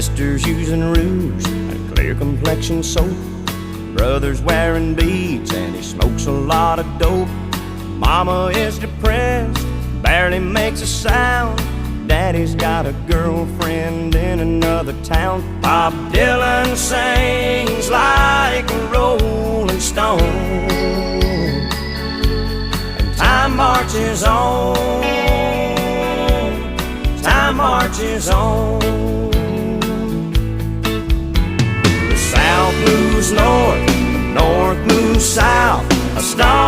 Sisters using rouge and clear complexion soap. Brother's wearing beads and he smokes a lot of dope. Mama is depressed, barely makes a sound. Daddy's got a girlfriend in another town. Bob Dylan sings like a rolling stone, and time marches on, time marches on. The South moves north, the North moves south. A star